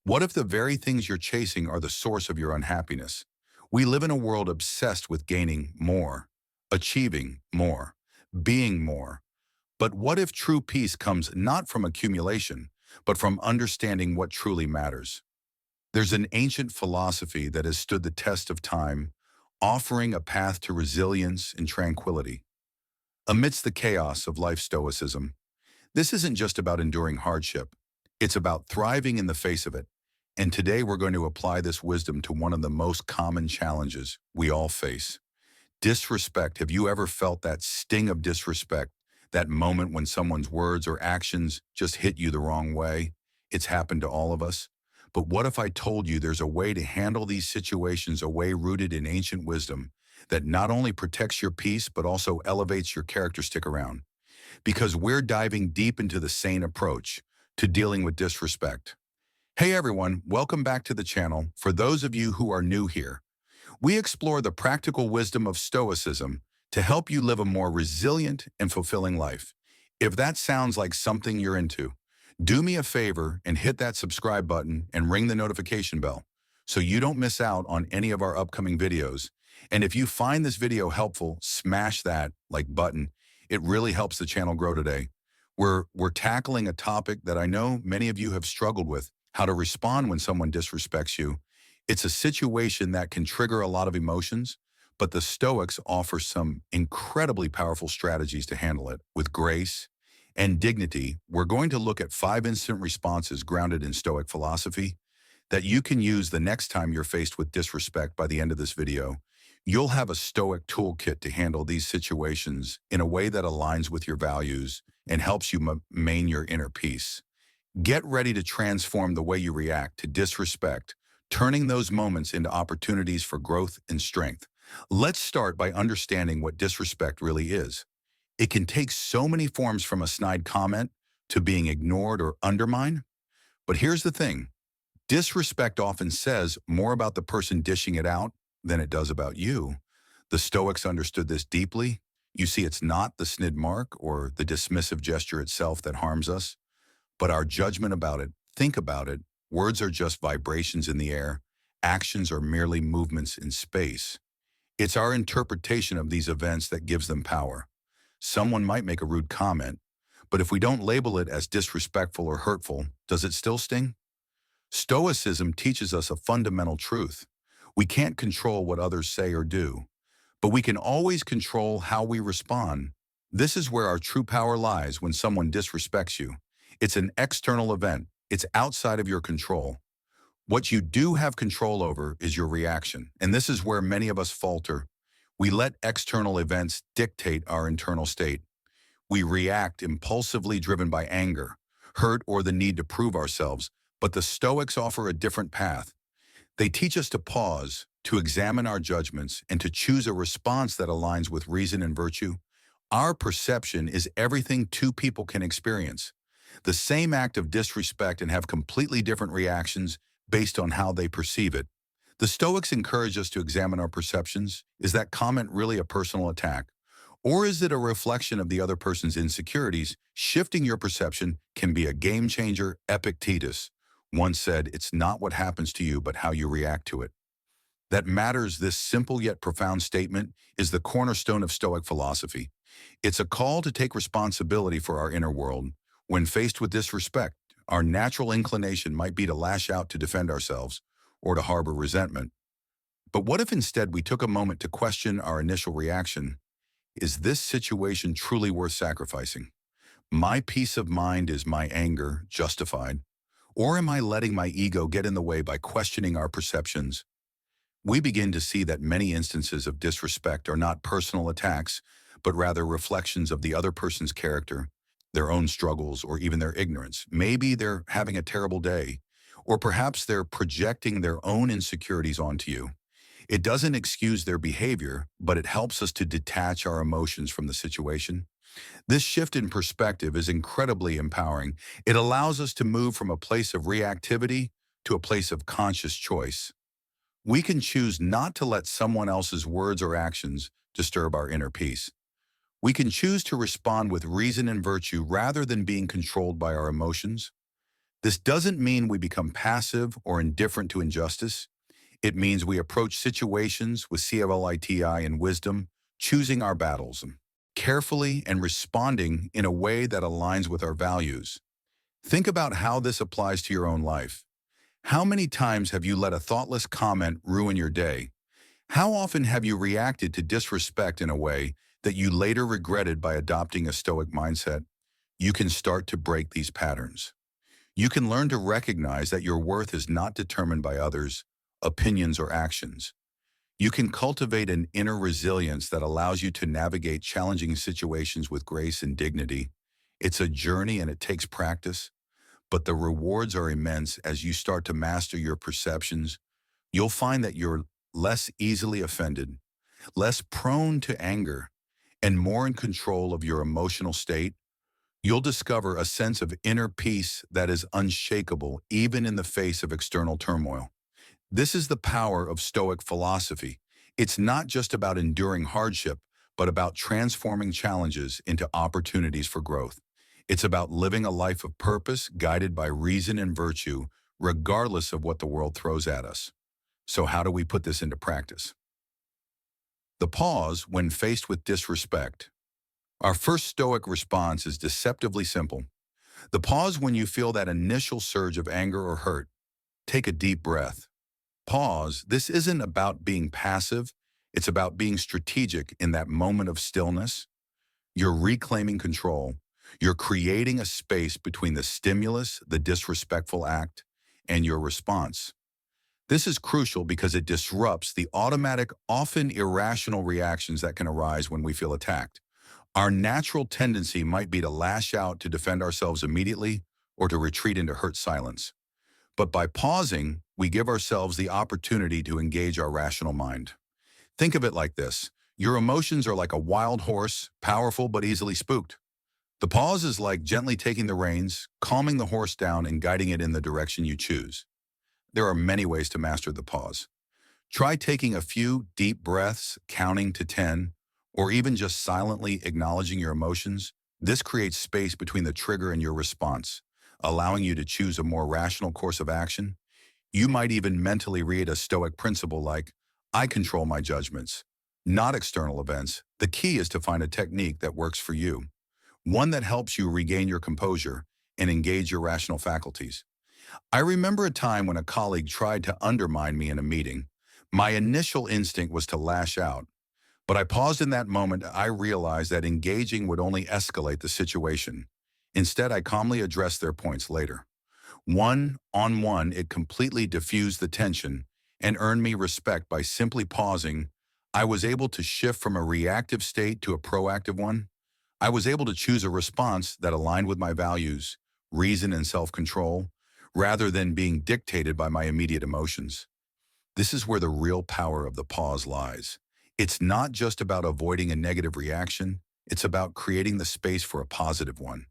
What if the very things you're chasing are the source of your unhappiness? We live in a world obsessed with gaining more, achieving more, being more. But what if true peace comes not from accumulation, but from understanding what truly matters? There's an ancient philosophy that has stood the test of time, offering a path to resilience and tranquility. Amidst the chaos of life stoicism, this isn't just about enduring hardship. It's about thriving in the face of it. And today we're going to apply this wisdom to one of the most common challenges we all face. Disrespect. Have you ever felt that sting of disrespect? That moment when someone's words or actions just hit you the wrong way? It's happened to all of us. But what if I told you there's a way to handle these situations, a way rooted in ancient wisdom that not only protects your peace, but also elevates your character stick around? Because we're diving deep into the sane approach to dealing with disrespect. Hey everyone, welcome back to the channel. For those of you who are new here, we explore the practical wisdom of Stoicism to help you live a more resilient and fulfilling life. If that sounds like something you're into, do me a favor and hit that subscribe button and ring the notification bell so you don't miss out on any of our upcoming videos. And if you find this video helpful, smash that like button. It really helps the channel grow today. We're tackling a topic that I know many of you have struggled with, how to respond when someone disrespects you. It's a situation that can trigger a lot of emotions, but the Stoics offer some incredibly powerful strategies to handle it with grace and dignity. We're going to look at 5 instant responses grounded in Stoic philosophy that you can use the next time you're faced with disrespect. By the end of this video, you'll have a Stoic toolkit to handle these situations in a way that aligns with your values and helps you maintain your inner peace. Get ready to transform the way you react to disrespect, turning those moments into opportunities for growth and strength. Let's start by understanding what disrespect really is. It can take so many forms, from a snide comment to being ignored or undermined. But here's the thing. Disrespect often says more about the person dishing it out than it does about you. The Stoics understood this deeply. You see, it's not the snide mark or the dismissive gesture itself that harms us, but our judgment about it. Think about it. Words are just vibrations in the air. Actions are merely movements in space. It's our interpretation of these events that gives them power. Someone might make a rude comment, but if we don't label it as disrespectful or hurtful, does it still sting? Stoicism teaches us a fundamental truth. We can't control what others say or do, but we can always control how we respond. This is where our true power lies. When someone disrespects you, it's an external event. It's outside of your control. What you do have control over is your reaction, and this is where many of us falter. We let external events dictate our internal state. We react impulsively, driven by anger, hurt, or the need to prove ourselves. But the Stoics offer a different path. They teach us to pause, to examine our judgments, and to choose a response that aligns with reason and virtue. Our perception is everything two people can experience the same act of disrespect and have completely different reactions based on how they perceive it. The Stoics encourage us to examine our perceptions. Is that comment really a personal attack? Or is it a reflection of the other person's insecurities? Shifting your perception can be a game changer. Epictetus once said, "It's not what happens to you, but how you react to it that matters." This simple yet profound statement is the cornerstone of Stoic philosophy. It's a call to take responsibility for our inner world. When faced with disrespect, our natural inclination might be to lash out, to defend ourselves, or to harbor resentment. But what if instead we took a moment to question our initial reaction? Is this situation truly worth sacrificing? My peace of mind, is my anger justified? Or am I letting my ego get in the way by questioning our perceptions? We begin to see that many instances of disrespect are not personal attacks, but rather reflections of the other person's character, their own struggles, or even their ignorance. Maybe they're having a terrible day, or perhaps they're projecting their own insecurities onto you. It doesn't excuse their behavior, but it helps us to detach our emotions from the situation. This shift in perspective is incredibly empowering. It allows us to move from a place of reactivity to a place of conscious choice. We can choose not to let someone else's words or actions disturb our inner peace. We can choose to respond with reason and virtue rather than being controlled by our emotions. This doesn't mean we become passive or indifferent to injustice. It means we approach situations with CLITI and wisdom, choosing our battles carefully and responding in a way that aligns with our values. Think about how this applies to your own life. How many times have you let a thoughtless comment ruin your day? How often have you reacted to disrespect in a way that you later regretted by adopting a Stoic mindset? You can start to break these patterns. You can learn to recognize that your worth is not determined by others, opinions, or actions. You can cultivate an inner resilience that allows you to navigate challenging situations with grace and dignity. It's a journey and it takes practice, but the rewards are immense as you start to master your perceptions. You'll find that you're less easily offended, less prone to anger, and more in control of your emotional state. You'll discover a sense of inner peace that is unshakable even in the face of external turmoil. This is the power of Stoic philosophy. It's not just about enduring hardship, but about transforming challenges into opportunities for growth. It's about living a life of purpose guided by reason and virtue, regardless of what the world throws at us. So how do we put this into practice? The pause when faced with disrespect. Our first Stoic response is deceptively simple. The pause when you feel that initial surge of anger or hurt. Take a deep breath. Pause. This isn't about being passive. It's about being strategic in that moment of stillness. You're reclaiming control. You're creating a space between the stimulus, the disrespectful act, and your response. This is crucial because it disrupts the automatic, often irrational reactions that can arise when we feel attacked. Our natural tendency might be to lash out to defend ourselves immediately or to retreat into hurt silence. But by pausing, we give ourselves the opportunity to engage our rational mind. Think of it like this. Your emotions are like a wild horse, powerful but easily spooked. The pause is like gently taking the reins, calming the horse down and guiding it in the direction you choose. There are many ways to master the pause. Try taking a few deep breaths, counting to 10, or even just silently acknowledging your emotions. This creates space between the trigger and your response, allowing you to choose a more rational course of action. You might even mentally read a Stoic principle like, I control my judgments, not external events. The key is to find a technique that works for you, one that helps you regain your composure and engage your rational faculties. I remember a time when a colleague tried to undermine me in a meeting. My initial instinct was to lash out, but I paused in that moment. I realized that engaging would only escalate the situation. Instead, I calmly addressed their points later. One-on-one, it completely diffused the tension and earned me respect by simply pausing. I was able to shift from a reactive state to a proactive one. I was able to choose a response that aligned with my values, reason, and self-control, rather than being dictated by my immediate emotions. This is where the real power of the pause lies. It's not just about avoiding a negative reaction, it's about creating the space for a positive one.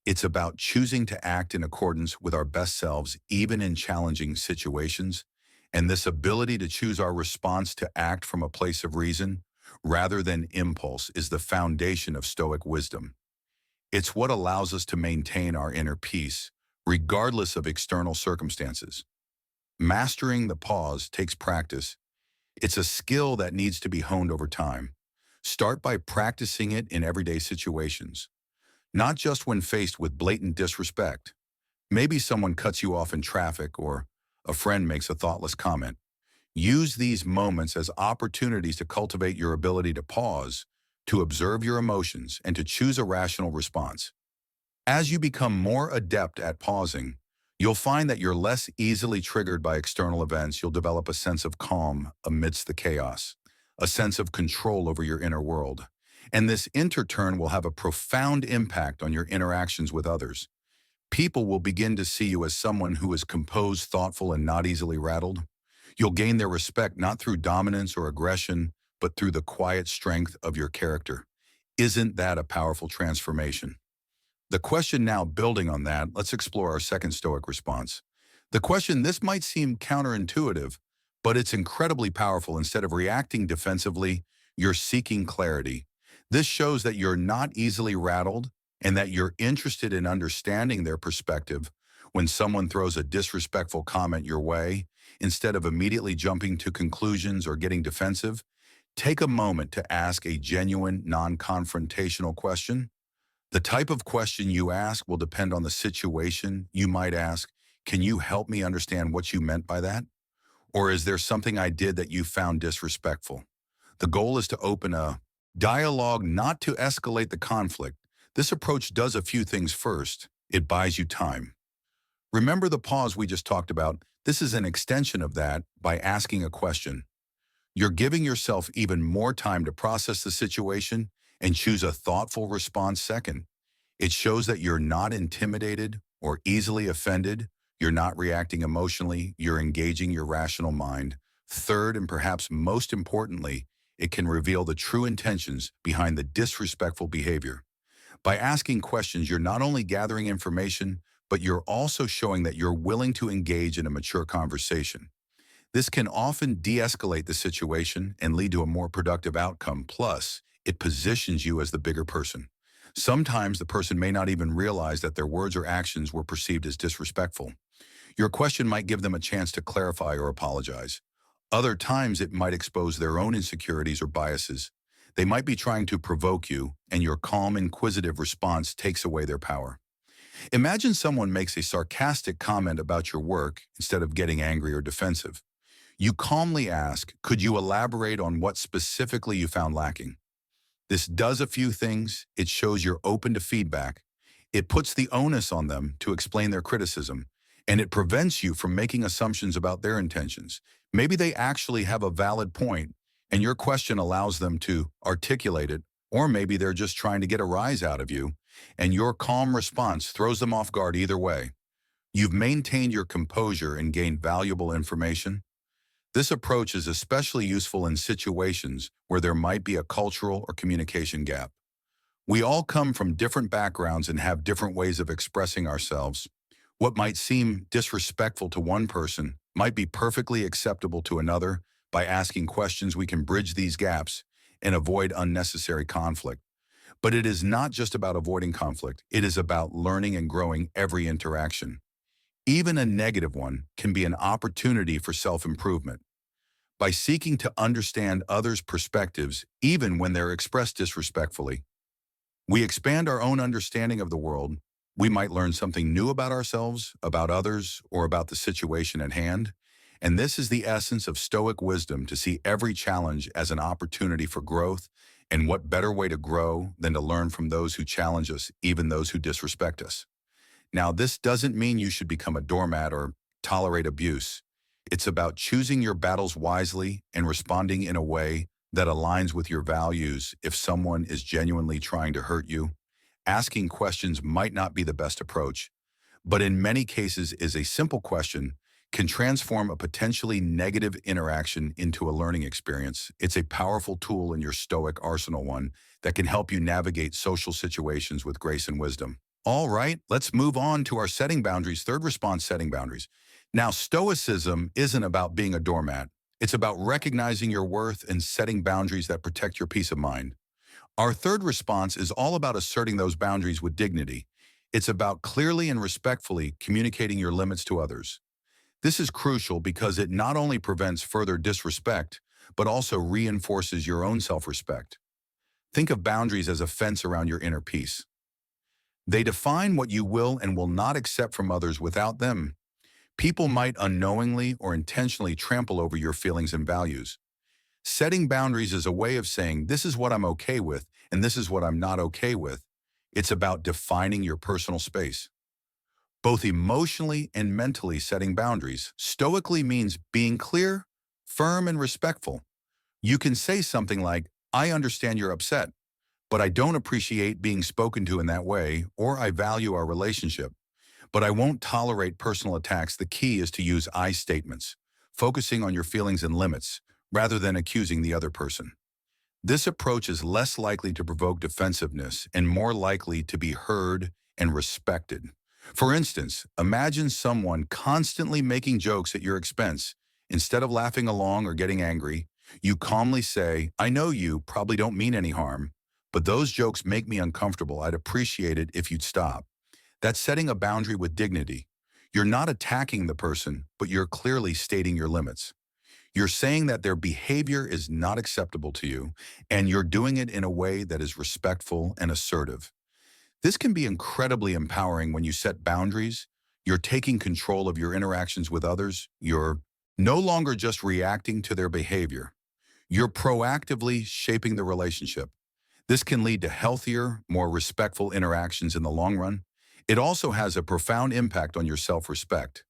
It's about choosing to act in accordance with our best selves, even in challenging situations. And this ability to choose our response to act from a place of reason, rather than impulse, is the foundation of Stoic wisdom. It's what allows us to maintain our inner peace, regardless of external circumstances. Mastering the pause takes practice. It's a skill that needs to be honed over time. Start by practicing it in everyday situations, not just when faced with blatant disrespect. Maybe someone cuts you off in traffic or a friend makes a thoughtless comment. Use these moments as opportunities to cultivate your ability to pause, to observe your emotions, and to choose a rational response. As you become more adept at pausing, you'll find that you're less easily triggered by external events. You'll develop a sense of calm amidst the chaos, a sense of control over your inner world. And this in turn will have a profound impact on your interactions with others. People will begin to see you as someone who is composed, thoughtful, and not easily rattled. You'll gain their respect not through dominance or aggression, but through the quiet strength of your character. Isn't that a powerful transformation? The question now, building on that, let's explore our second Stoic response. The question, this might seem counterintuitive, but it's incredibly powerful. Instead of reacting defensively, you're seeking clarity. This shows that you're not easily rattled and that you're interested in understanding their perspective. When someone throws a disrespectful comment your way, instead of immediately jumping to conclusions or getting defensive, take a moment to ask a genuine, non-confrontational question. The type of question you ask will depend on the situation. You might ask, "Can you help me understand what you meant by that?" Or "Is there something I did that you found disrespectful?" The goal is to open a dialogue, not to escalate the conflict. This approach does a few things first. It buys you time. Remember the pause we just talked about? This is an extension of that by asking a question. You're giving yourself even more time to process the situation and choose a thoughtful response second. It shows that you're not intimidated or easily offended. You're not reacting emotionally. You're engaging your rational mind. Third, and perhaps most importantly, it can reveal the true intentions behind the disrespectful behavior. By asking questions, you're not only gathering information, but you're also showing that you're willing to engage in a mature conversation. This can often de-escalate the situation and lead to a more productive outcome. Plus, it positions you as the bigger person. Sometimes the person may not even realize that their words or actions were perceived as disrespectful. Your question might give them a chance to clarify or apologize. Other times it might expose their own insecurities or biases. They might be trying to provoke you, and your calm, inquisitive response takes away their power. Imagine someone makes a sarcastic comment about your work instead of getting angry or defensive. You calmly ask, "Could you elaborate on what specifically you found lacking?" This does a few things. It shows you're open to feedback. It puts the onus on them to explain their criticism, and it prevents you from making assumptions about their intentions. Maybe they actually have a valid point, and your question allows them to articulate it, or maybe they're just trying to get a rise out of you, and your calm response throws them off guard either way. You've maintained your composure and gained valuable information. This approach is especially useful in situations where there might be a cultural or communication gap. We all come from different backgrounds and have different ways of expressing ourselves. What might seem disrespectful to one person might be perfectly acceptable to another. By asking questions, we can bridge these gaps and avoid unnecessary conflict. But it is not just about avoiding conflict. It is about learning and growing every interaction. Even a negative one can be an opportunity for self-improvement. By seeking to understand others' perspectives, even when they're expressed disrespectfully, we expand our own understanding of the world. We might learn something new about ourselves, about others, or about the situation at hand. And this is the essence of Stoic wisdom, to see every challenge as an opportunity for growth. And what better way to grow than to learn from those who challenge us, even those who disrespect us? Now, this doesn't mean you should become a doormat or tolerate abuse. It's about choosing your battles wisely and responding in a way that aligns with your values. If someone is genuinely trying to hurt you, asking questions might not be the best approach, but in many cases is a simple question can transform a potentially negative interaction into a learning experience. It's a powerful tool in your Stoic arsenal, one that can help you navigate social situations with grace and wisdom. All right, let's move on to our setting boundaries. Third response, setting boundaries. Now, Stoicism isn't about being a doormat. It's about recognizing your worth and setting boundaries that protect your peace of mind. Our third response is all about asserting those boundaries with dignity. It's about clearly and respectfully communicating your limits to others. This is crucial because it not only prevents further disrespect, but also reinforces your own self-respect. Think of boundaries as a fence around your inner peace. They define what you will and will not accept from others. Without them, people might unknowingly or intentionally trample over your feelings and values. Setting boundaries is a way of saying, this is what I'm okay with, and this is what I'm not okay with. It's about defining your personal space. Both emotionally and mentally, setting boundaries stoically means being clear, firm, and respectful. You can say something like, "I understand you're upset, but I don't appreciate being spoken to in that way," or "I value our relationship, but I won't tolerate personal attacks." The key is to use I statements, focusing on your feelings and limits, rather than accusing the other person. This approach is less likely to provoke defensiveness and more likely to be heard and respected. For instance, imagine someone constantly making jokes at your expense. Instead of laughing along or getting angry, you calmly say, "I know you probably don't mean any harm, but those jokes make me uncomfortable. I'd appreciate it if you'd stop." That's setting a boundary with dignity. You're not attacking the person, but you're clearly stating your limits. You're saying that their behavior is not acceptable to you, and you're doing it in a way that is respectful and assertive. This can be incredibly empowering when you set boundaries. You're taking control of your interactions with others. You're no longer just reacting to their behavior. You're proactively shaping the relationship. This can lead to healthier, more respectful interactions in the long run. It also has a profound impact on your self-respect.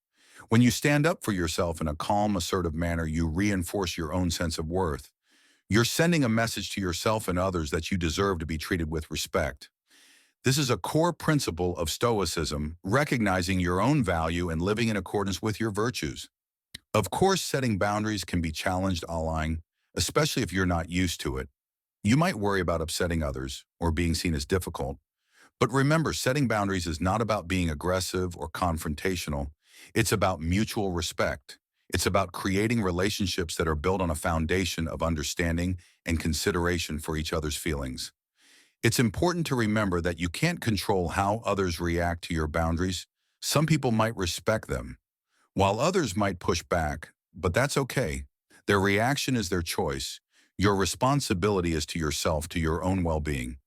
When you stand up for yourself in a calm, assertive manner, you reinforce your own sense of worth. You're sending a message to yourself and others that you deserve to be treated with respect. This is a core principle of Stoicism, recognizing your own value and living in accordance with your virtues. Of course, setting boundaries can be challenged online, especially if you're not used to it. You might worry about upsetting others or being seen as difficult. But remember, setting boundaries is not about being aggressive or confrontational. It's about mutual respect. It's about creating relationships that are built on a foundation of understanding and consideration for each other's feelings. It's important to remember that you can't control how others react to your boundaries. Some people might respect them, while others might push back, but that's okay. Their reaction is their choice. Your responsibility is to yourself, to your own well-being.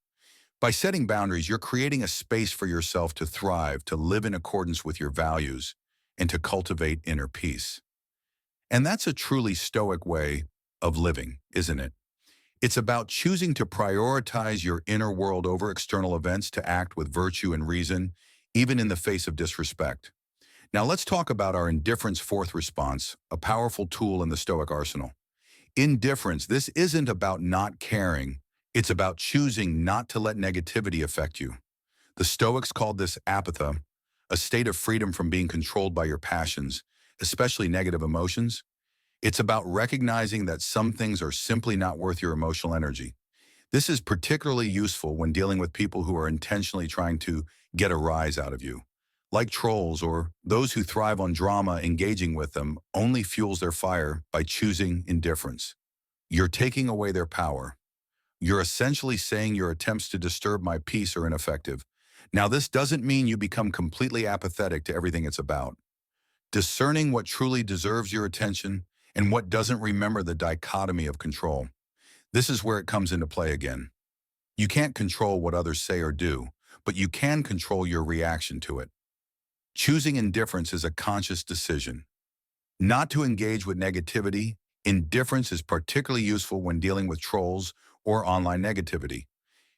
By setting boundaries, you're creating a space for yourself to thrive, to live in accordance with your values, and to cultivate inner peace. And that's a truly stoic way of living, isn't it? It's about choosing to prioritize your inner world over external events, to act with virtue and reason, even in the face of disrespect. Now let's talk about our indifference fourth response, a powerful tool in the Stoic arsenal. Indifference, this isn't about not caring. It's about choosing not to let negativity affect you. The Stoics called this apatha, a state of freedom from being controlled by your passions, especially negative emotions. It's about recognizing that some things are simply not worth your emotional energy. This is particularly useful when dealing with people who are intentionally trying to get a rise out of you. Like trolls or those who thrive on drama, engaging with them only fuels their fire by choosing indifference. You're taking away their power. You're essentially saying your attempts to disturb my peace are ineffective. Now, this doesn't mean you become completely apathetic to everything it's about. Discerning what truly deserves your attention and what doesn't, remember the dichotomy of control. This is where it comes into play again. You can't control what others say or do, but you can control your reaction to it. Choosing indifference is a conscious decision. Not to engage with negativity, indifference is particularly useful when dealing with trolls or online negativity.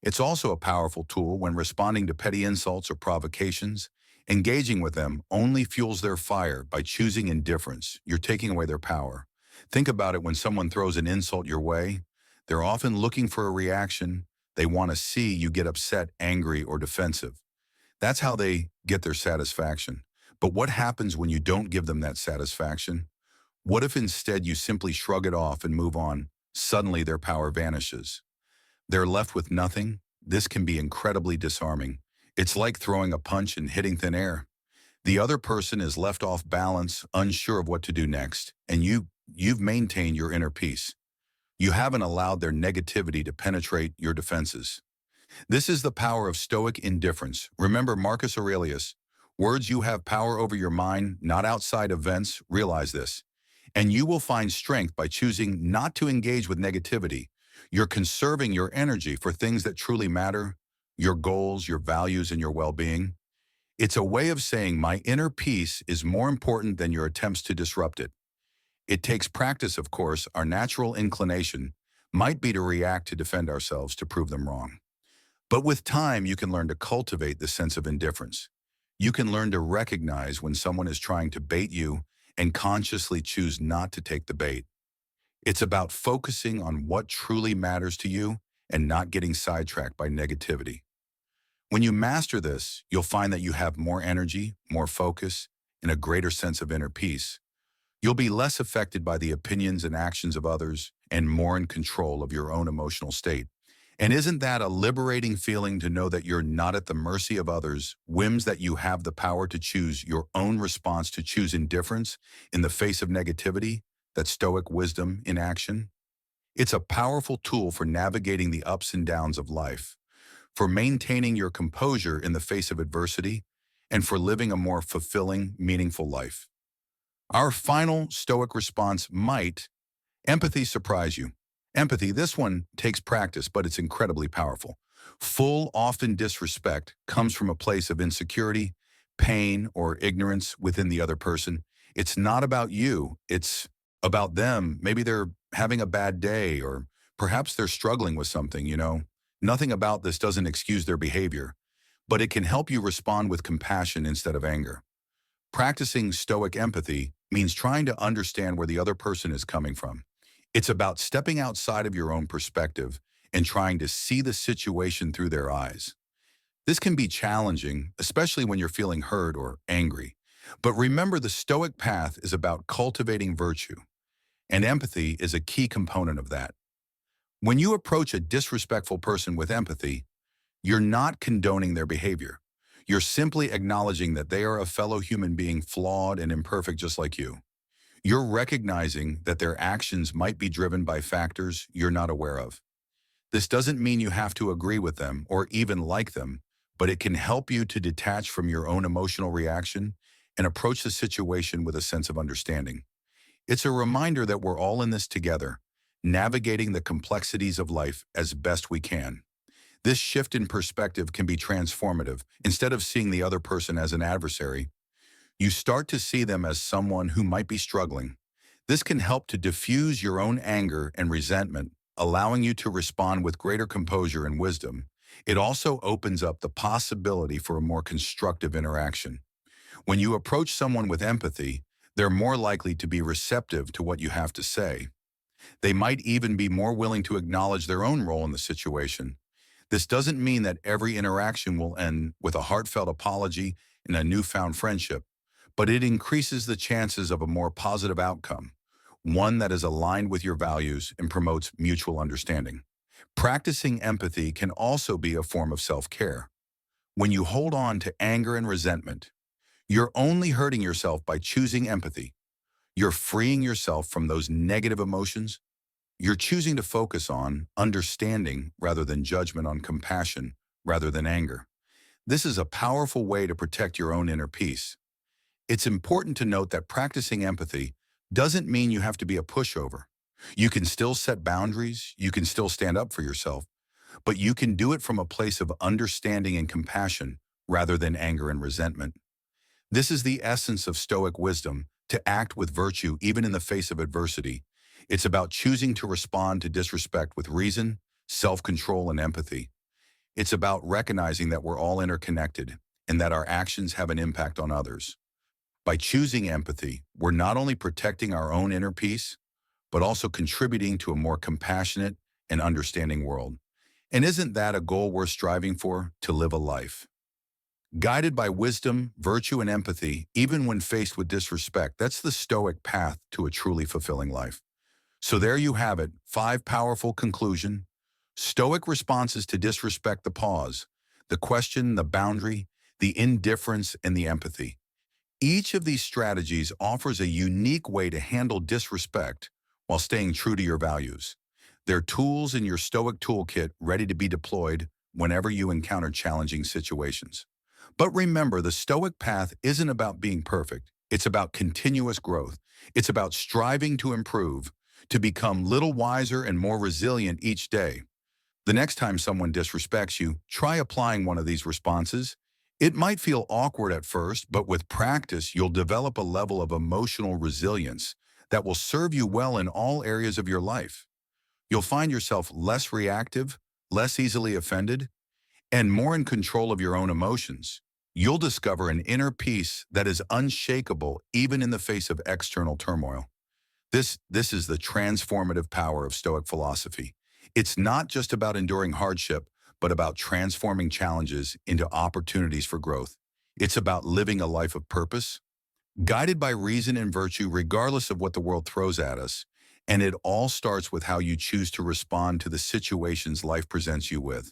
It's also a powerful tool when responding to petty insults or provocations. Engaging with them only fuels their fire. By choosing indifference, you're taking away their power. Think about it: when someone throws an insult your way, they're often looking for a reaction. They want to see you get upset, angry, or defensive. That's how they get their satisfaction. But what happens when you don't give them that satisfaction? What if instead you simply shrug it off and move on? Suddenly their power vanishes. They're left with nothing. This can be incredibly disarming. It's like throwing a punch and hitting thin air. The other person is left off balance, unsure of what to do next, and you've maintained your inner peace. You haven't allowed their negativity to penetrate your defenses. This is the power of Stoic indifference. Remember Marcus Aurelius, words: you have power over your mind, not outside events. Realize this. And you will find strength by choosing not to engage with negativity. You're conserving your energy for things that truly matter, your goals, your values, and your well-being. It's a way of saying my inner peace is more important than your attempts to disrupt it. It takes practice, of course. Our natural inclination might be to react, to defend ourselves, to prove them wrong. But with time, you can learn to cultivate the sense of indifference. You can learn to recognize when someone is trying to bait you and consciously choose not to take the bait. It's about focusing on what truly matters to you and not getting sidetracked by negativity. When you master this, you'll find that you have more energy, more focus, and a greater sense of inner peace. You'll be less affected by the opinions and actions of others and more in control of your own emotional state. And isn't that a liberating feeling, to know that you're not at the mercy of others' whims, that you have the power to choose your own response, to choose indifference in the face of negativity? That Stoic wisdom in action. It's a powerful tool for navigating the ups and downs of life, for maintaining your composure in the face of adversity, and for living a more fulfilling, meaningful life. Our final Stoic response might empathy surprise you. Empathy, this one takes practice, but it's incredibly powerful. Full, often disrespect comes from a place of insecurity, pain, or ignorance within the other person. It's not about you, it's about them. Maybe they're having a bad day, or perhaps they're struggling with something. Nothing about this doesn't excuse their behavior, but it can help you respond with compassion instead of anger. Practicing Stoic empathy means trying to understand where the other person is coming from. It's about stepping outside of your own perspective and trying to see the situation through their eyes. This can be challenging, especially when you're feeling hurt or angry. But remember, the Stoic path is about cultivating virtue, and empathy is a key component of that. When you approach a disrespectful person with empathy, you're not condoning their behavior. You're simply acknowledging that they are a fellow human being, flawed and imperfect just like you. You're recognizing that their actions might be driven by factors you're not aware of. This doesn't mean you have to agree with them or even like them, but it can help you to detach from your own emotional reaction and approach the situation with a sense of understanding. It's a reminder that we're all in this together, navigating the complexities of life as best we can. This shift in perspective can be transformative. Instead of seeing the other person as an adversary, you start to see them as someone who might be struggling. This can help to diffuse your own anger and resentment, allowing you to respond with greater composure and wisdom. It also opens up the possibility for a more constructive interaction. When you approach someone with empathy, they're more likely to be receptive to what you have to say. They might even be more willing to acknowledge their own role in the situation. This doesn't mean that every interaction will end with a heartfelt apology and a newfound friendship, but it increases the chances of a more positive outcome, one that is aligned with your values and promotes mutual understanding. Practicing empathy can also be a form of self-care. When you hold on to anger and resentment, you're only hurting yourself. By choosing empathy, you're freeing yourself from those negative emotions. You're choosing to focus on understanding rather than judgment, on compassion rather than anger. This is a powerful way to protect your own inner peace. It's important to note that practicing empathy doesn't mean you have to be a pushover. You can still set boundaries, you can still stand up for yourself, but you can do it from a place of understanding and compassion rather than anger and resentment. This is the essence of Stoic wisdom, to act with virtue even in the face of adversity. It's about choosing to respond to disrespect with reason, self-control, and empathy. It's about recognizing that we're all interconnected and that our actions have an impact on others. By choosing empathy, we're not only protecting our own inner peace, but also contributing to a more compassionate and understanding world. And isn't that a goal worth striving for, to live a life guided by wisdom, virtue, and empathy, even when faced with disrespect? That's the Stoic path to a truly fulfilling life. So there you have it, 5 powerful conclusions. Stoic responses to disrespect: the pause, the question, the boundary, the indifference, and the empathy. Each of these strategies offers a unique way to handle disrespect while staying true to your values. They're tools in your Stoic toolkit, ready to be deployed whenever you encounter challenging situations. But remember, the Stoic path isn't about being perfect. It's about continuous growth. It's about striving to improve, to become little wiser and more resilient each day. The next time someone disrespects you, try applying one of these responses. It might feel awkward at first, but with practice, you'll develop a level of emotional resilience that will serve you well in all areas of your life. You'll find yourself less reactive, less easily offended, and more in control of your own emotions. You'll discover an inner peace that is unshakable even in the face of external turmoil. This is the transformative power of Stoic philosophy. It's not just about enduring hardship, but about transforming challenges into opportunities for growth. It's about living a life of purpose, guided by reason and virtue regardless of what the world throws at us. And it all starts with how you choose to respond to the situations life presents you with.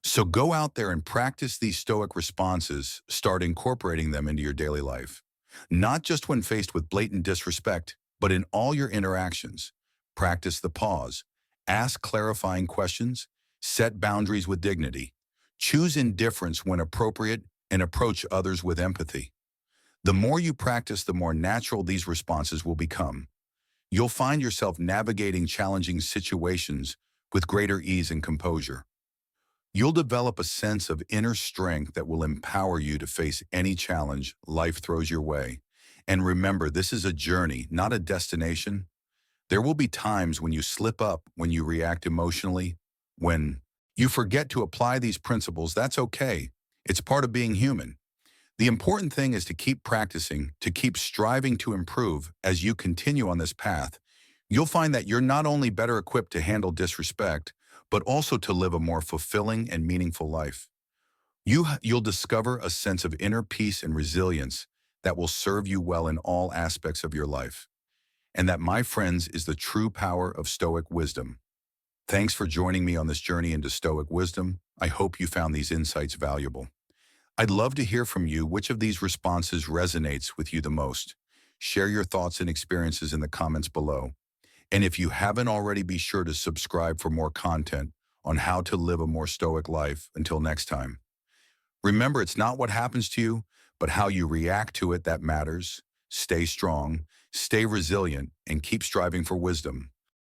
So go out there and practice these Stoic responses. Start incorporating them into your daily life. Not just when faced with blatant disrespect, but in all your interactions. Practice the pause. Ask clarifying questions. Set boundaries with dignity. Choose indifference when appropriate, and approach others with empathy. The more you practice, the more natural these responses will become. You'll find yourself navigating challenging situations with greater ease and composure. You'll develop a sense of inner strength that will empower you to face any challenge life throws your way. And remember, this is a journey, not a destination. There will be times when you slip up, when you react emotionally, when you forget to apply these principles. That's okay. It's part of being human. The important thing is to keep practicing, to keep striving to improve as you continue on this path. You'll find that you're not only better equipped to handle disrespect, but also to live a more fulfilling and meaningful life. You'll discover a sense of inner peace and resilience that will serve you well in all aspects of your life. And that, my friends, is the true power of Stoic wisdom. Thanks for joining me on this journey into Stoic wisdom. I hope you found these insights valuable. I'd love to hear from you. Which of these responses resonates with you the most? Share your thoughts and experiences in the comments below. And if you haven't already, be sure to subscribe for more content on how to live a more stoic life. Until next time. Remember, it's not what happens to you, but how you react to it that matters. Stay strong, stay resilient, and keep striving for wisdom.